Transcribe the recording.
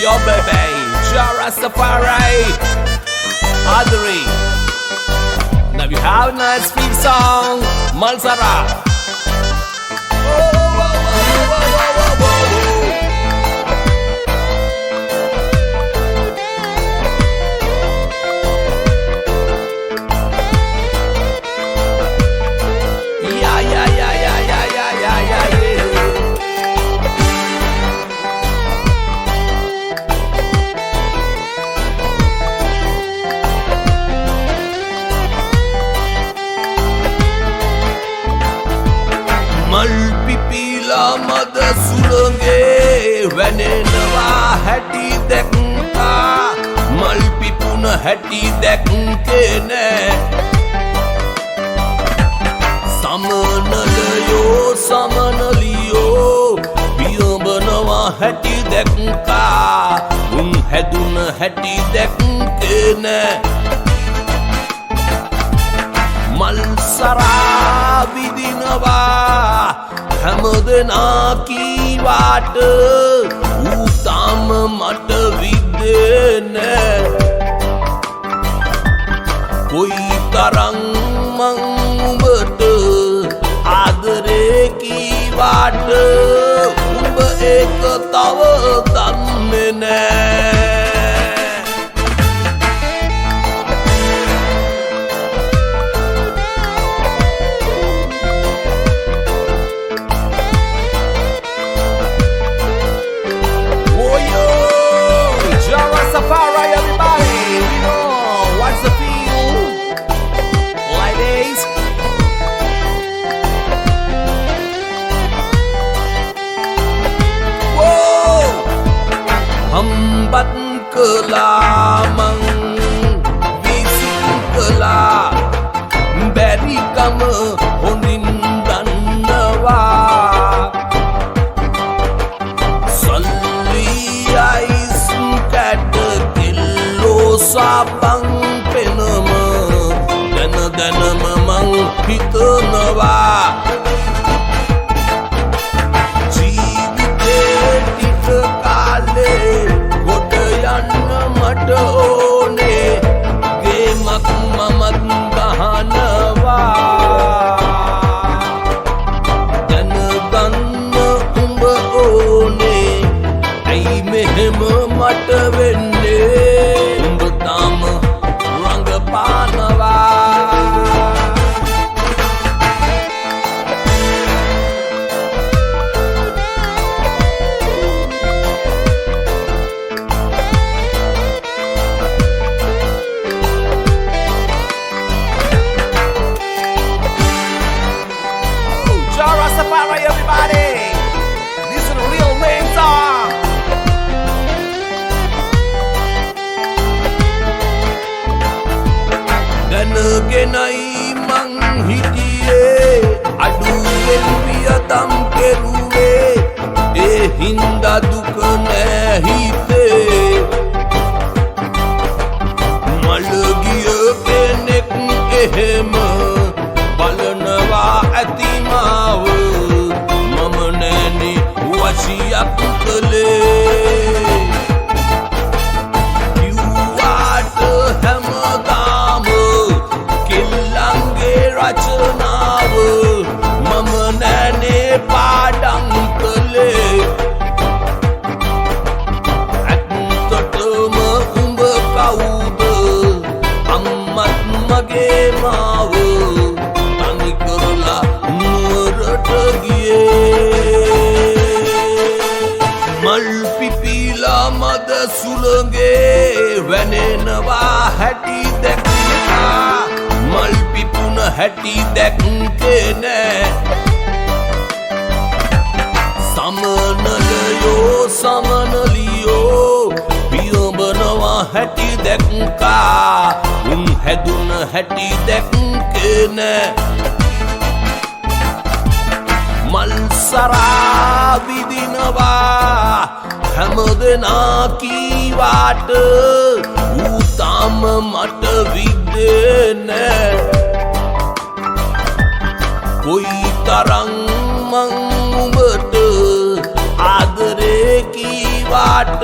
Yo baby, Jah Rastafari, Adri. Now you have a nice feel song, Malsara. Malpipila mada sulange වැනෙනවා හැටි දැක්කා මල්පිපුන හැටි දැක්කේ නෑ සමනලයෝ සමනලියෝ පියඹනවා හැටි දැක්කා උන් හැදුන හැටි දැක්කේ නෑ මල් සරා විදිනවා හැමදෙනා කීවාට ඌ තාම මට විද්දේ නෑ කොයි තරම් මං උඹට ආදරේ කීවාට උඹ ඒක තව දන්නේ නෑ Hambat kelamang Visik kelah Beri kama Hondin dan nawa Salli ais Kata kilo Sabang penama Dana memang Hita nawa මට වෙන්නේ උඹ තාම රංගපානවා Jah Rastafari, everybody. This is a real name song. දැනගෙනයි මං හිටියේ අඩුවෙන් වියතම් කෙරුවේ ඒ හින්දා දුක නෑ හිතේ මළගිය කෙනෙක් එහෙම බලනවා ඇති මාව මම නෑනේ වශියක් කළේ රචනාව මම නෑනේ පාඩම් කළේ ඇත්තටම උඹ කවුද අම්මත් මගේ මාව තනි කරලා නුවරට ගියේ මල් පිපිලා මද සුළඟේ වැනෙනවා හැටි දැක්කා මල් පිපුන හැටි දැක්කේ නෑ සමනලයෝ සමනලියෝ පියඹනවා හැටි දැක්කා උන් හැදුන හැටි දැක්කේ නෑ මල් සරා විදිනවා හැමදෙනා කීවාට ඌ තාම මට විද්දේ නෑ කොයි තරම් මං උඹට ආදරේ කීවාට